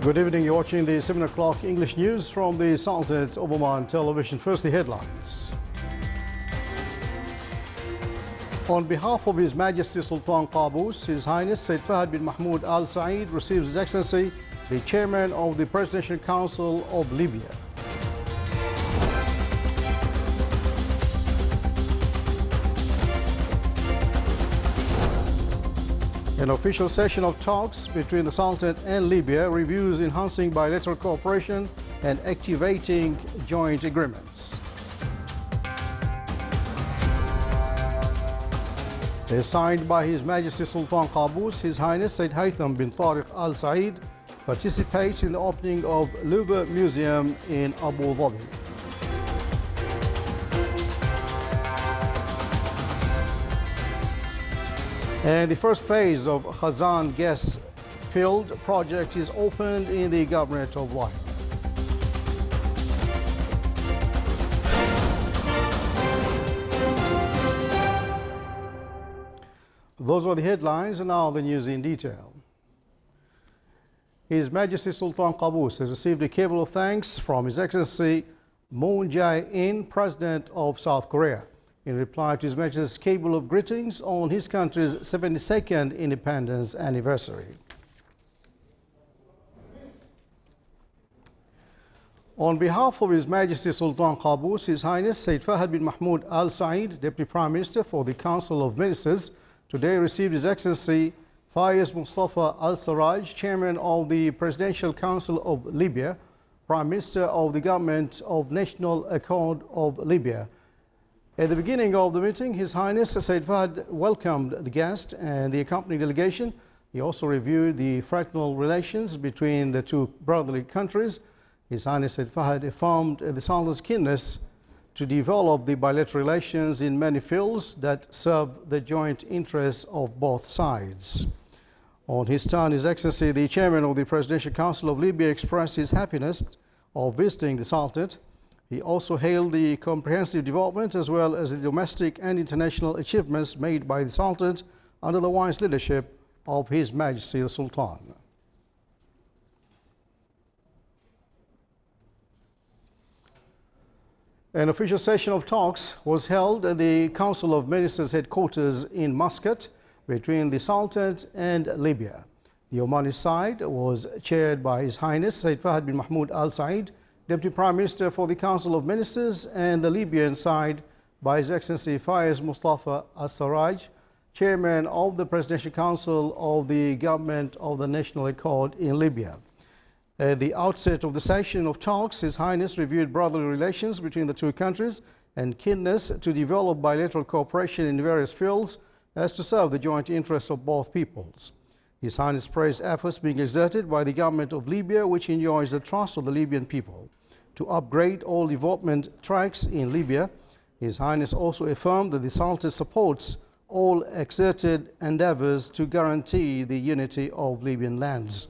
Good evening. You're watching the 7 o'clock English news from the Sultanate of Oman television. First, the headlines. On behalf of His Majesty Sultan Qaboos, His Highness Said Fahd bin Mahmoud Al Saeed receives His Excellency, the Chairman of the Presidential Council of Libya. An official session of talks between the Sultanate and Libya reviews enhancing bilateral cooperation and activating joint agreements. Signed by His Majesty Sultan Qaboos, His Highness Said Haytham bin Tariq Al Saeed participates in the opening of Louvre Museum in Abu Dhabi. And the first phase of Khazan gas field project is opened in the Governorate of Lion. Those were the headlines, and now the news in detail. His Majesty Sultan Qaboos has received a cable of thanks from His Excellency Moon Jae-in, President of South Korea, in reply to His Majesty's cable of greetings on his country's 72nd independence anniversary. On behalf of His Majesty Sultan Qaboos, His Highness Said Fahd bin Mahmoud Al Saeed, Deputy Prime Minister for the Council of Ministers, today received His Excellency Fayez Mustafa Al Sarraj, Chairman of the Presidential Council of Libya, Prime Minister of the Government of National Accord of Libya. At the beginning of the meeting, His Highness Said Fahd welcomed the guest and the accompanying delegation. He also reviewed the fraternal relations between the two brotherly countries. His Highness Said Fahd affirmed the Sultan's keenness to develop the bilateral relations in many fields that serve the joint interests of both sides. On his turn, His Excellency, the Chairman of the Presidential Council of Libya, expressed his happiness of visiting the Sultanate. He also hailed the comprehensive development as well as the domestic and international achievements made by the Sultanate under the wise leadership of His Majesty the Sultan. An official session of talks was held at the Council of Ministers headquarters in Muscat between the Sultanate and Libya. The Omani side was chaired by His Highness Said Fahd bin Mahmoud Al Saeed, Deputy Prime Minister for the Council of Ministers, and the Libyan side by His Excellency Fayez Mustafa Al Sarraj, Chairman of the Presidential Council of the Government of the National Accord in Libya. At the outset of the session of talks, His Highness reviewed brotherly relations between the two countries and keenness to develop bilateral cooperation in various fields as to serve the joint interests of both peoples. His Highness praised efforts being exerted by the government of Libya, which enjoys the trust of the Libyan people, to upgrade all development tracks in Libya. His Highness also affirmed that the Sultanate supports all exerted endeavors to guarantee the unity of Libyan lands.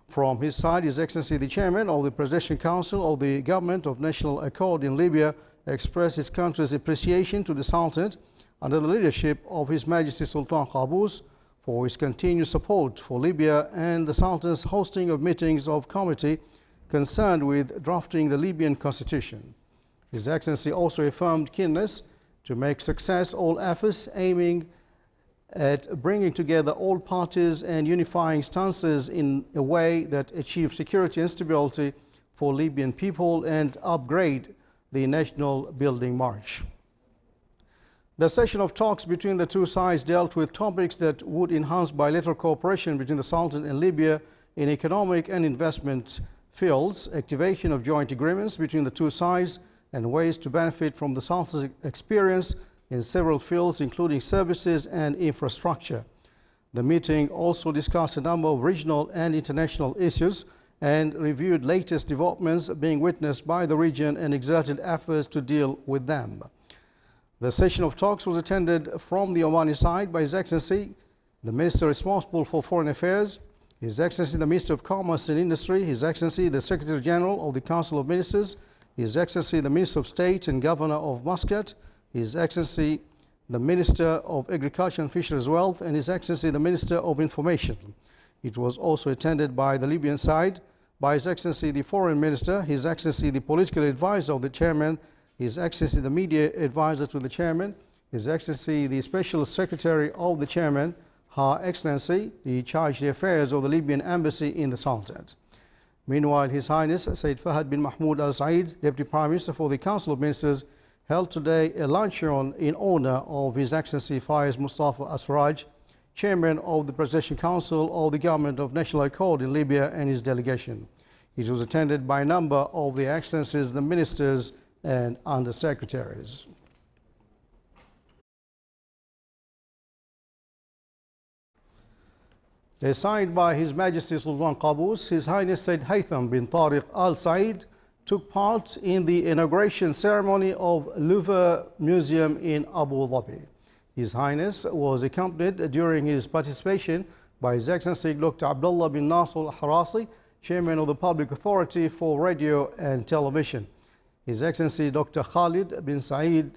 From his side, His Excellency the Chairman of the Presidential Council of the Government of National Accord in Libya expressed his country's appreciation to the Sultanate under the leadership of His Majesty Sultan Qaboos for his continued support for Libya and the Sultan's hosting of meetings of committee concerned with drafting the Libyan constitution. His Excellency also affirmed keenness to make success all efforts aiming at bringing together all parties and unifying stances in a way that achieves security and stability for Libyan people and upgrade the national building march. The session of talks between the two sides dealt with topics that would enhance bilateral cooperation between the Sultanate and Libya in economic and investment fields, activation of joint agreements between the two sides, and ways to benefit from the Sultan's experience in several fields, including services and infrastructure. The meeting also discussed a number of regional and international issues and reviewed latest developments being witnessed by the region and exerted efforts to deal with them. The session of talks was attended from the Omani side by His Excellency, the Minister responsible for Foreign Affairs, His Excellency the Minister of Commerce and Industry, His Excellency the Secretary General of the Council of Ministers, His Excellency the Minister of State and Governor of Muscat, His Excellency the Minister of Agriculture and Fisheries Wealth, and His Excellency the Minister of Information. It was also attended by the Libyan side by His Excellency the Foreign Minister, His Excellency the Political Advisor of the Chairman, His Excellency the Media Advisor to the Chairman, His Excellency the Special Secretary of the Chairman, Her Excellency the Charge d'Affaires of the Libyan Embassy in the Sultanate. Meanwhile, His Highness Sayyid Fahad bin Mahmoud Al Said, Deputy Prime Minister for the Council of Ministers, held today a luncheon in honor of His Excellency Faiz Mustafa Asfaraj, Chairman of the Presidential Council of the Government of National Accord in Libya, and his delegation. It was attended by a number of the Excellencies, the Ministers and Under-Secretaries. Signed by His Majesty Sultan Qaboos, His Highness Sayyid Haytham bin Tariq Al Said took part in the inauguration ceremony of Louvre Museum in Abu Dhabi. His Highness was accompanied during his participation by His Excellency Dr. Abdullah bin Nasser Al-Harasi, Chairman of the Public Authority for Radio and Television. His Excellency Dr. Khalid bin Saeed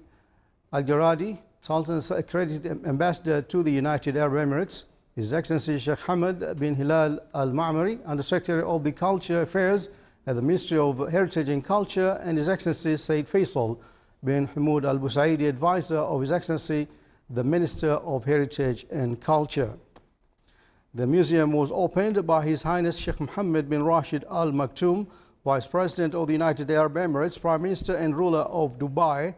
Al-Jaradi, Sultan's accredited ambassador to the United Arab Emirates. His Excellency Sheikh Hamad bin Hilal Al-Ma'mari, Under-Secretary of the Culture Affairs at the Ministry of Heritage and Culture, and His Excellency Sayyid Faisal bin Hamoud Al-Busaidi, Advisor of His Excellency the Minister of Heritage and Culture. The museum was opened by His Highness Sheikh Mohammed bin Rashid Al Maktoum, Vice President of the United Arab Emirates, Prime Minister and ruler of Dubai,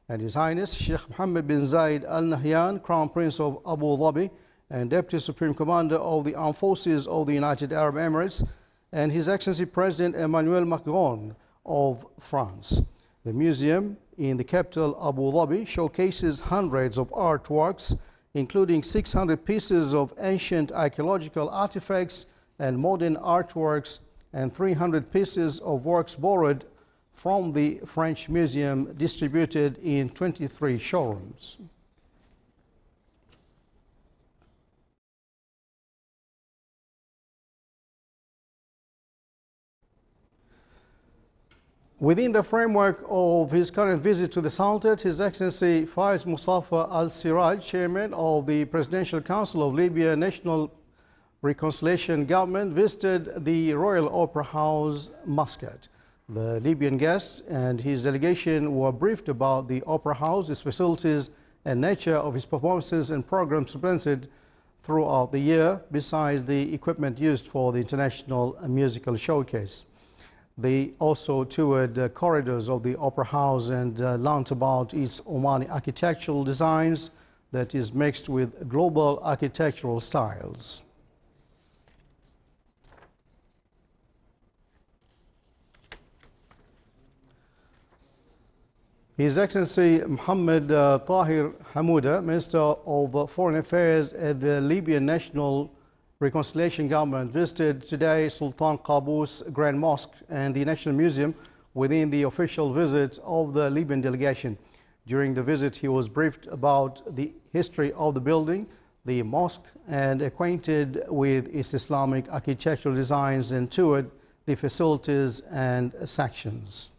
and His Highness Sheikh Mohammed bin Zayed Al Nahyan, Crown Prince of Abu Dhabi and Deputy Supreme Commander of the Armed Forces of the United Arab Emirates, and His Excellency President Emmanuel Macron of France. The museum in the capital Abu Dhabi showcases hundreds of artworks, including 600 pieces of ancient archaeological artifacts and modern artworks, and 300 pieces of works borrowed from the French Museum, distributed in 23 showrooms. Within the framework of his current visit to the Sultanate, His Excellency Faiz Mustafa Al-Siraj, Chairman of the Presidential Council of Libya National Reconciliation Government, visited the Royal Opera House, Muscat. The Libyan guests and his delegation were briefed about the Opera House, its facilities, and nature of its performances and programs presented throughout the year, besides the equipment used for the International Musical Showcase. They also toured the corridors of the Opera House and learned about its Omani architectural designs that is mixed with global architectural styles. His Excellency Mohammed Tahir Hamouda, Minister of Foreign Affairs at the Libyan National Reconciliation Government, visited today Sultan Qaboos Grand Mosque and the National Museum within the official visit of the Libyan delegation. During the visit, he was briefed about the history of the building, the mosque, and acquainted with its Islamic architectural designs, and toured the facilities and sections.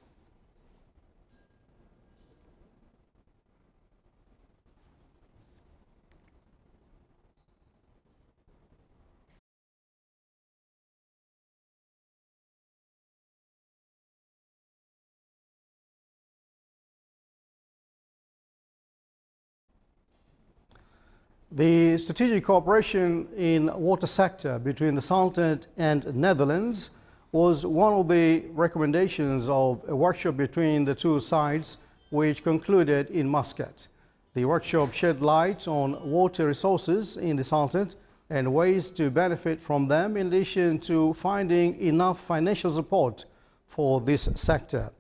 The strategic cooperation in water sector between the Sultanate and Netherlands was one of the recommendations of a workshop between the two sides, which concluded in Muscat. The workshop shed light on water resources in the Sultanate and ways to benefit from them, in addition to finding enough financial support for this sector.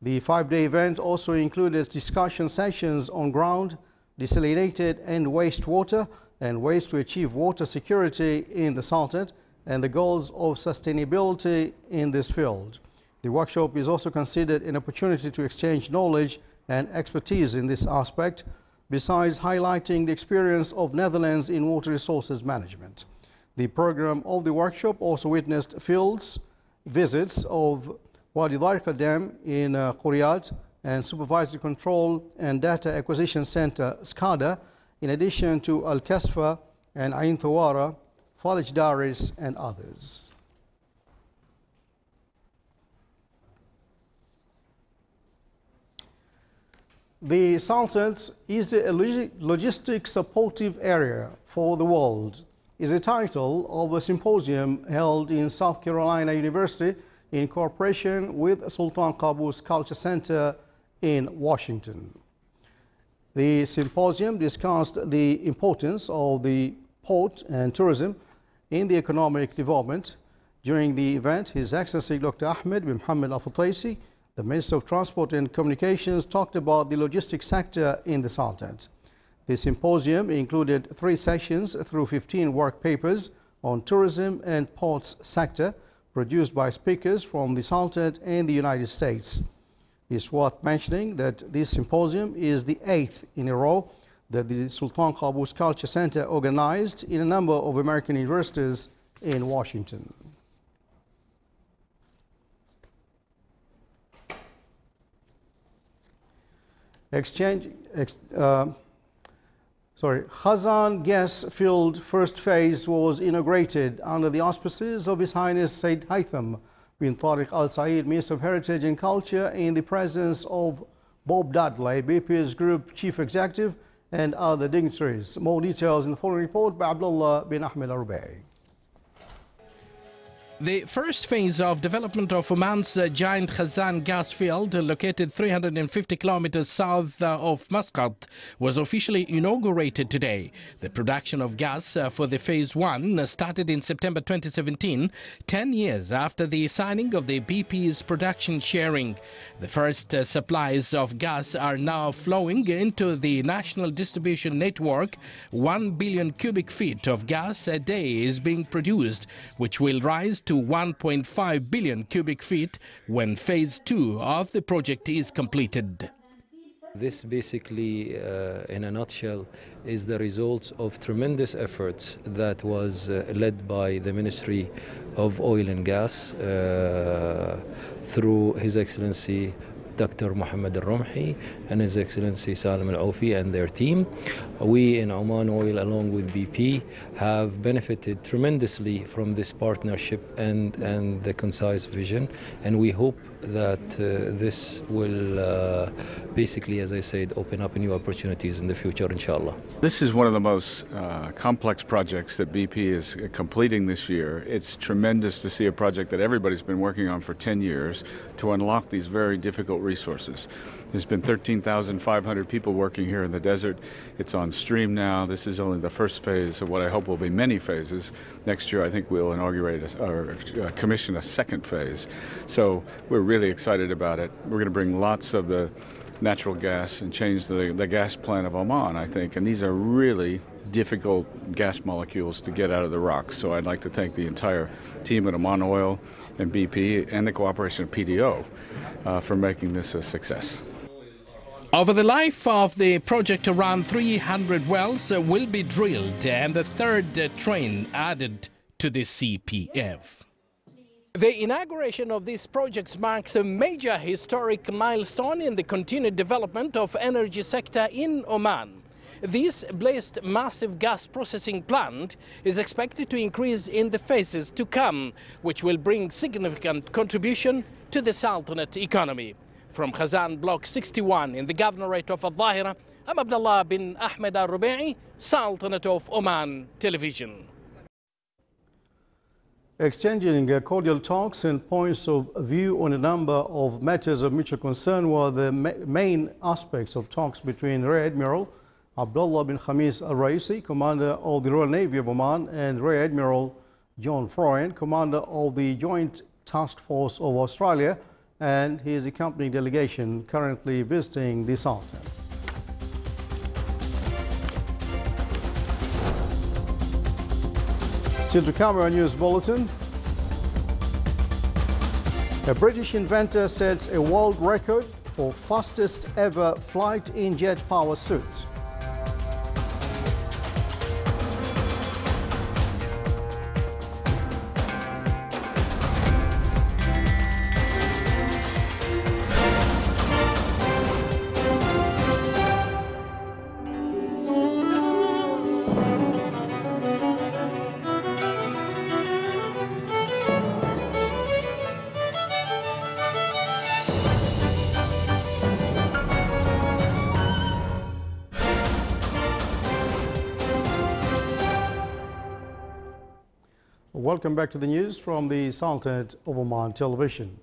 The 5-day event also included discussion sessions on ground, desalinated and wastewater, and ways to achieve water security in the Sultanate and the goals of sustainability in this field. The workshop is also considered an opportunity to exchange knowledge and expertise in this aspect, besides highlighting the experience of Netherlands in water resources management. The program of the workshop also witnessed fields visits of Wadi Dariqa Dam in Quriyat and Supervisory Control and Data Acquisition Center, SCADA, in addition to Al-Kasfa and Ain Thawara, Falij Daris, and others. The Sultanate is a logistics supportive area for the world is a title of a symposium held in South Carolina University in cooperation with Sultan Qaboos Culture Center in Washington. The symposium discussed the importance of the port and tourism in the economic development. During the event, His Excellency Dr. Ahmed bin Mohammed Al-Futaisi, the Minister of Transport and Communications, talked about the logistics sector in the Sultanate. The symposium included 3 sessions through 15 work papers on tourism and ports sector produced by speakers from the Sultanate and the United States. It's worth mentioning that this symposium is the 8th in a row that the Sultan Qaboos Culture Center organized in a number of American universities in Washington. Khazan gas field first phase was inaugurated under the auspices of His Highness Sayyid Haytham bin Tariq Al Saeed, Minister of Heritage and Culture, in the presence of Bob Dudley, BP's Group Chief Executive, and other dignitaries. More details in the following report by Abdullah bin Ahmed Al-Rubai. The first phase of development of Oman's giant Khazan gas field, located 350 kilometers south of Muscat, was officially inaugurated today. The production of gas for the phase 1 started in September 2017, 10 years after the signing of the BP's production sharing. The first supplies of gas are now flowing into the national distribution network. 1 billion cubic feet of gas a day is being produced, which will rise to 1.5 billion cubic feet when phase 2 of the project is completed. This basically, in a nutshell, is the result of tremendous efforts that was led by the Ministry of Oil and Gas through His Excellency Dr. Mohammed Al-Rumhi and His Excellency Salim Al-Aufi and their team. We in Oman Oil, along with BP, have benefited tremendously from this partnership and the concise vision, and we hope that this will basically, as I said, open up new opportunities in the future, inshallah. This is one of the most complex projects that BP is completing this year. It's tremendous to see a project that everybody's been working on for 10 years to unlock these very difficult resources. There's been 13,500 people working here in the desert. It's on stream now. This is only the first phase of what I hope will be many phases. Next year, I think we'll inaugurate or commission a second phase. So we're really excited about it. We're going to bring lots of the natural gas and change the gas plant of Oman, I think. And these are really difficult gas molecules to get out of the rocks. So I'd like to thank the entire team at Oman Oil and BP and the cooperation of PDO for making this a success. Over the life of the project, around 300 wells will be drilled and a third train added to the CPF. The inauguration of these projects marks a major historic milestone in the continued development of energy sector in Oman. This blazed massive gas processing plant is expected to increase in the phases to come, which will bring significant contribution to the Sultanate economy. From Khazan Block 61 in the Governorate of Al-Dhahira, I'm Abdullah bin Ahmed Al-Rubai, Sultanate of Oman Television. Exchanging cordial talks and points of view on a number of matters of mutual concern were the main aspects of talks between Rear Admiral Abdullah bin Khamis Al-Raisi, Commander of the Royal Navy of Oman, and Rear Admiral John Freund, Commander of the Joint Task Force of Australia, and his accompanying delegation currently visiting the Sultanate. To Camera News Bulletin. A British inventor sets a world record for fastest ever flight in jet power suit. Welcome back to the news from the Sultanate of Oman television.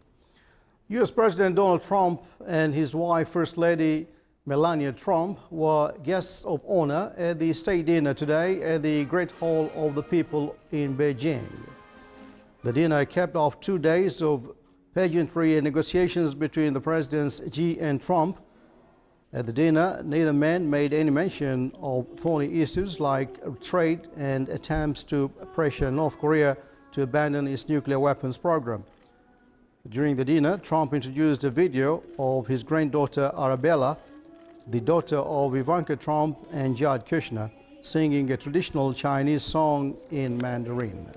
U.S. President Donald Trump and his wife, First Lady Melania Trump, were guests of honor at the state dinner today at the Great Hall of the People in Beijing. The dinner capped off 2 days of pageantry and negotiations between the presidents Xi and Trump. At the dinner, neither man made any mention of thorny issues like trade and attempts to pressure North Korea to abandon its nuclear weapons program. During the dinner, Trump introduced a video of his granddaughter Arabella, the daughter of Ivanka Trump and Jared Kushner, singing a traditional Chinese song in Mandarin.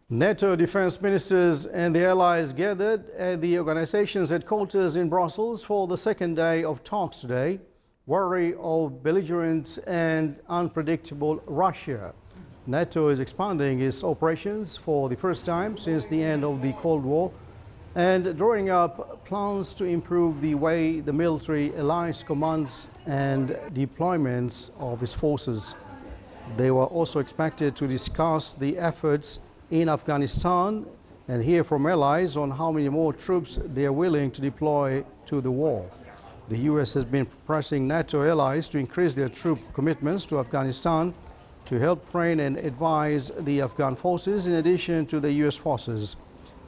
NATO defense ministers and the allies gathered at the organization's headquarters in Brussels for the second day of talks today, wary of belligerent and unpredictable Russia. NATO is expanding its operations for the first time since the end of the Cold War and drawing up plans to improve the way the military alliance commands and deployments of its forces. They were also expected to discuss the efforts in Afghanistan and hear from allies on how many more troops they are willing to deploy to the war. The U.S. has been pressing NATO allies to increase their troop commitments to Afghanistan to help train and advise the Afghan forces in addition to the U.S. forces.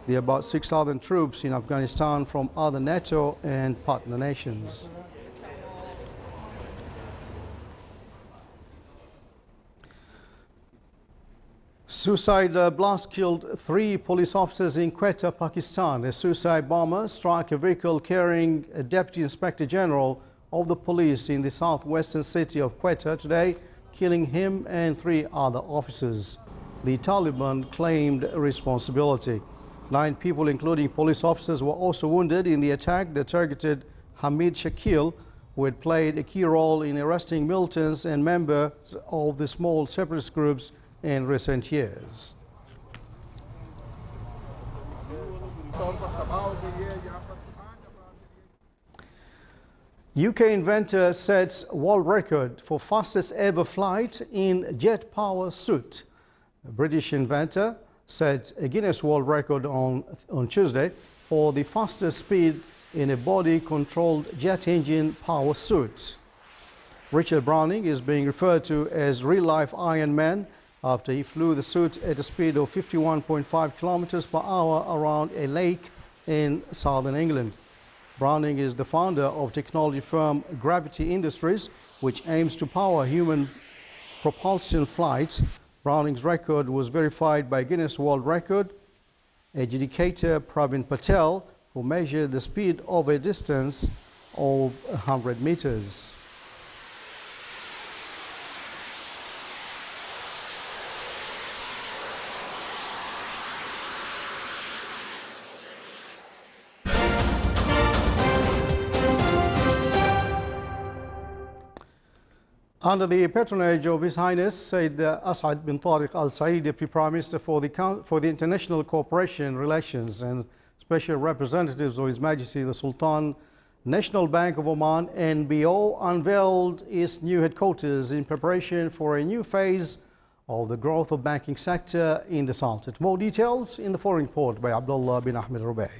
There are about 6,000 troops in Afghanistan from other NATO and partner nations. Suicide blast killed 3 police officers in Quetta, Pakistan. A suicide bomber struck a vehicle carrying a Deputy Inspector General of the police in the southwestern city of Quetta today, killing him and 3 other officers. The Taliban claimed responsibility. 9 people, including police officers, were also wounded in the attack that targeted Hamid Shakil, who had played a key role in arresting militants and members of the small separatist groups in recent years. UK inventor sets world record for fastest ever flight in jet power suit. A British inventor set a Guinness World Record on Tuesday for the fastest speed in a body-controlled jet engine power suit. Richard Browning is being referred to as real-life Iron Man after he flew the suit at a speed of 51.5 kilometers per hour around a lake in southern England. Browning is the founder of technology firm Gravity Industries, which aims to power human propulsion flights. Browning's record was verified by Guinness World Record adjudicator Pravin Patel, who measured the speed of a distance of 100 meters. Under the patronage of His Highness Sayyid Asad bin Tariq Al Said, Deputy Prime Minister for the International Cooperation Relations and Special Representatives of His Majesty the Sultan, National Bank of Oman (NBO) unveiled its new headquarters in preparation for a new phase of the growth of banking sector in the Sultanate. More details in the following report by Abdullah bin Ahmed Rubai.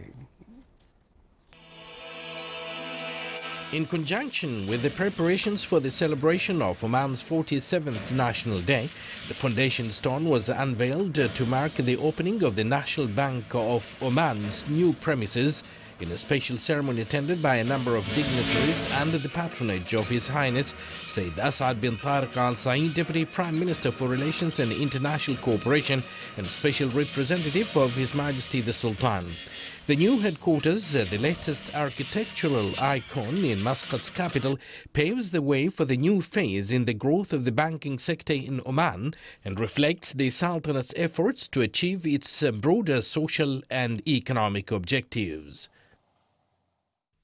In conjunction with the preparations for the celebration of Oman's 47th National Day, the foundation stone was unveiled to mark the opening of the National Bank of Oman's new premises in a special ceremony attended by a number of dignitaries under the patronage of His Highness Sayyid Asad bin Tariq Al Said, Deputy Prime Minister for Relations and International Cooperation and Special Representative of His Majesty the Sultan. The new headquarters, the latest architectural icon in Muscat's capital, paves the way for the new phase in the growth of the banking sector in Oman and reflects the Sultanate's efforts to achieve its broader social and economic objectives.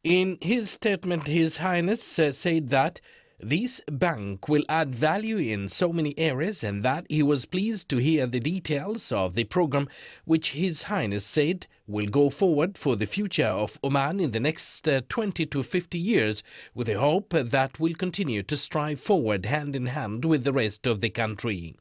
In his statement, His Highness said that this bank will add value in so many areas, and that he was pleased to hear the details of the program, which His Highness said will go forward for the future of Oman in the next 20 to 50 years, with a hope that will continue to strive forward hand in hand with the rest of the country.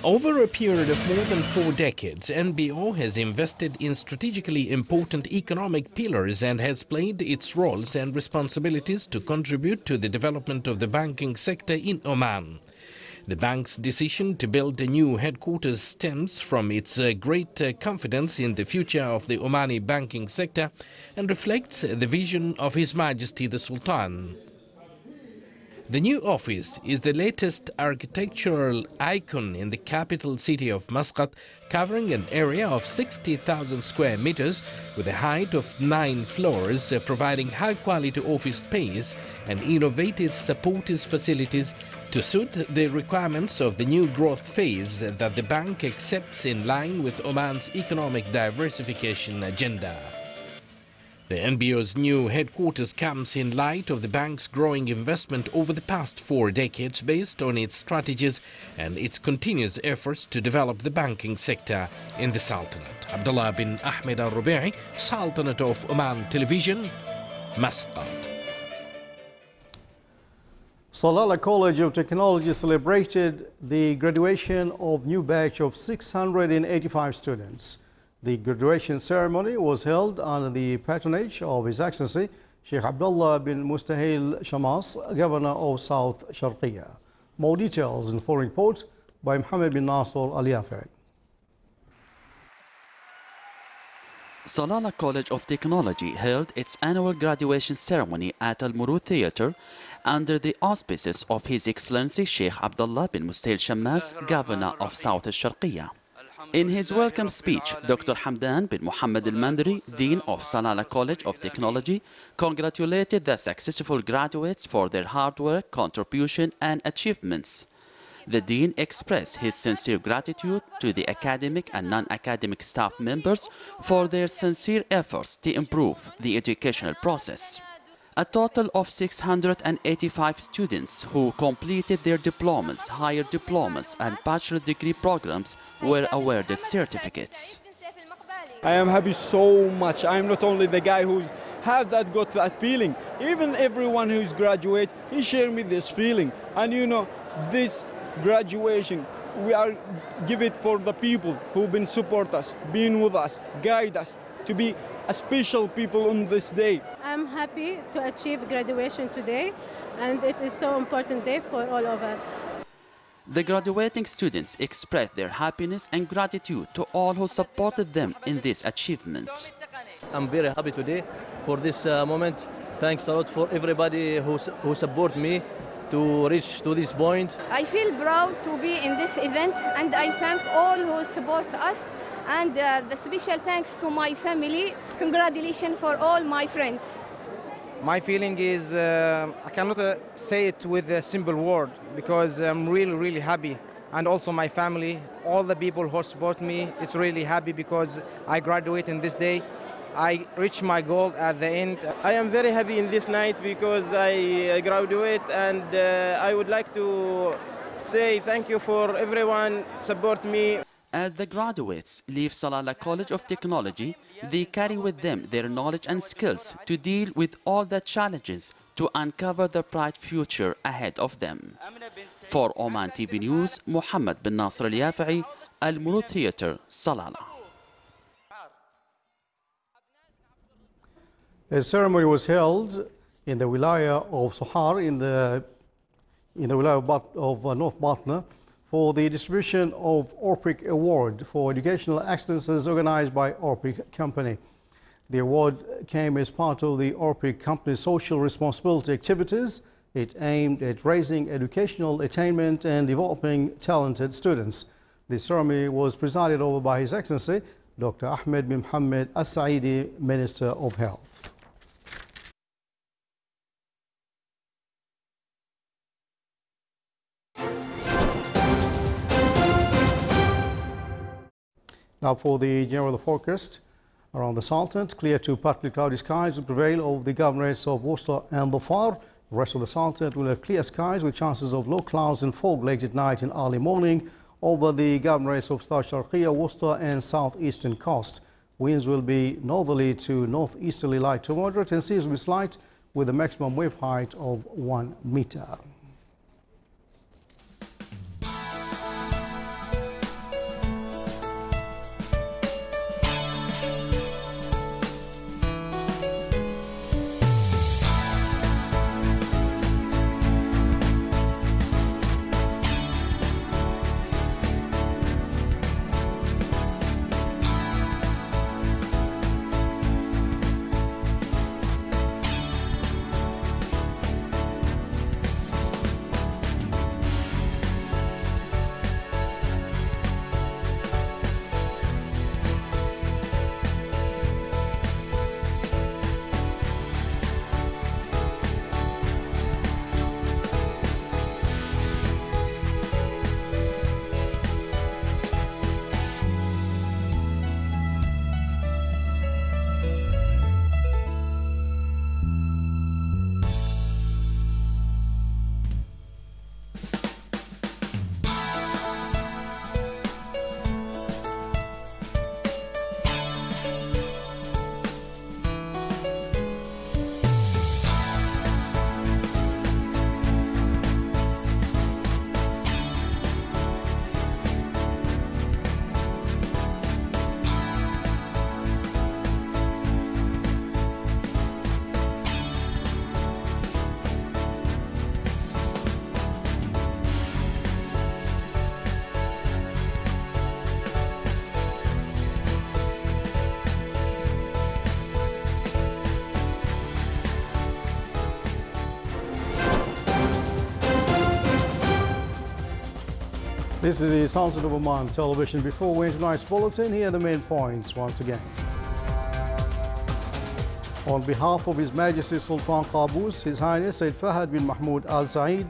Over a period of more than 4 decades, NBO has invested in strategically important economic pillars and has played its roles and responsibilities to contribute to the development of the banking sector in Oman. The bank's decision to build a new headquarters stems from its great confidence in the future of the Omani banking sector and reflects the vision of His Majesty the Sultan. The new office is the latest architectural icon in the capital city of Muscat, covering an area of 60,000 square meters with a height of 9 floors, providing high-quality office space and innovative supportive facilities to suit the requirements of the new growth phase that the bank accepts in line with Oman's economic diversification agenda. The NBO's new headquarters comes in light of the bank's growing investment over the past 4 decades based on its strategies and its continuous efforts to develop the banking sector in the Sultanate. Abdullah bin Ahmed al-Rubi'i, Sultanate of Oman Television, Muscat. Salalah College of Technology celebrated the graduation of new batch of 685 students. The graduation ceremony was held under the patronage of His Excellency Sheikh Abdullah bin Mustahil Shamas, Governor of South Sharqiya. More details in the following report by Mohammed bin Nasser Al-Yafi. Salalah College of Technology held its annual graduation ceremony at Al-Murud Theatre under the auspices of His Excellency Sheikh Abdullah bin Mustahil Shamas, Governor of South Sharqiya. In his welcome speech, Dr. Hamdan bin Muhammad al-Mandri, Dean of Salalah College of Technology, congratulated the successful graduates for their hard work, contribution and achievements. The Dean expressed his sincere gratitude to the academic and non-academic staff members for their sincere efforts to improve the educational process. A total of 685 students who completed their diplomas, higher diplomas and bachelor degree programs were awarded certificates. I am happy so much. I am not only the guy who's got that feeling. Even everyone who's graduate, he shared me this feeling. And you know, this graduation, we are give it for the people who've been support us, been with us, guide us to be a special people on this day. I'm happy to achieve graduation today, and it is so important day for all of us. The graduating students expressed their happiness and gratitude to all who supported them in this achievement. I'm very happy today for this moment. Thanks a lot for everybody who support me to reach to this point. I feel proud to be in this event, and I thank all who support us, and the special thanks to my family. Congratulations for all my friends. My feeling is, I cannot say it with a simple word, because I'm really happy. And also my family, all the people who support me, it's really happy because I graduate in this day. I reach my goal at the end. I am very happy in this night because I graduate, and I would like to say thank you for everyone support me. As the graduates leave Salalah College of Technology, they carry with them their knowledge and skills to deal with all the challenges to uncover the bright future ahead of them. For Oman TV News, Mohammed bin Nasser Al-Yafi, Al-Murud Theatre, Salalah. A ceremony was held in the wilaya of Sohar in the wilaya of North Batna for the distribution of ORPIC Award for Educational Excellences organized by ORPIC Company. The award came as part of the ORPIC Company's social responsibility activities. It aimed at raising educational attainment and developing talented students. The ceremony was presided over by His Excellency Dr. Ahmed bin Mohammed Al-Saidi, Minister of Health. Now for the general forecast around the Sultanate, clear to partly cloudy skies will prevail over the governorates of Worcester and Dhofar. The rest of the Sultanate will have clear skies with chances of low clouds and fog late at night and early morning over the governorates of South Sharqiya, Worcester and southeastern coast. Winds will be northerly to northeasterly light to moderate and seas will be slight with a maximum wave height of 1 meter. This is the Sultan of Oman television. Before we enter tonight's bulletin, here are the main points once again. On behalf of His Majesty Sultan Qaboos, His Highness Sayyid Fahad bin Mahmoud Al Saeed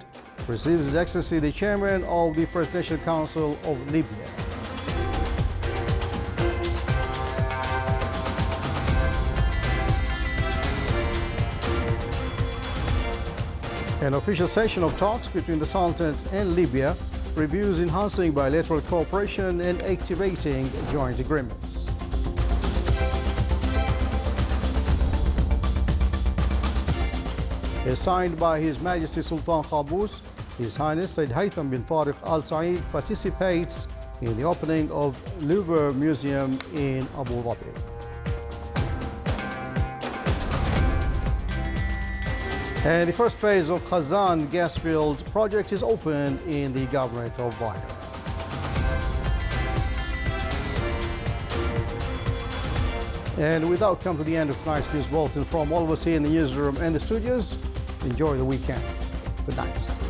receives His Excellency the Chairman of the Presidential Council of Libya. An official session of talks between the Sultanate and Libya reviews enhancing bilateral cooperation and activating joint agreements. As signed by His Majesty Sultan Qaboos, His Highness Sayyid Haytham bin Tariq Al Saeed participates in the opening of Louvre Museum in Abu Dhabi. And the first phase of Khazan gas field project is opened in the Governorate of Bahrain. And with that, we come to the end of tonight's news bulletin. From all of us here in the newsroom and the studios, enjoy the weekend. Good night.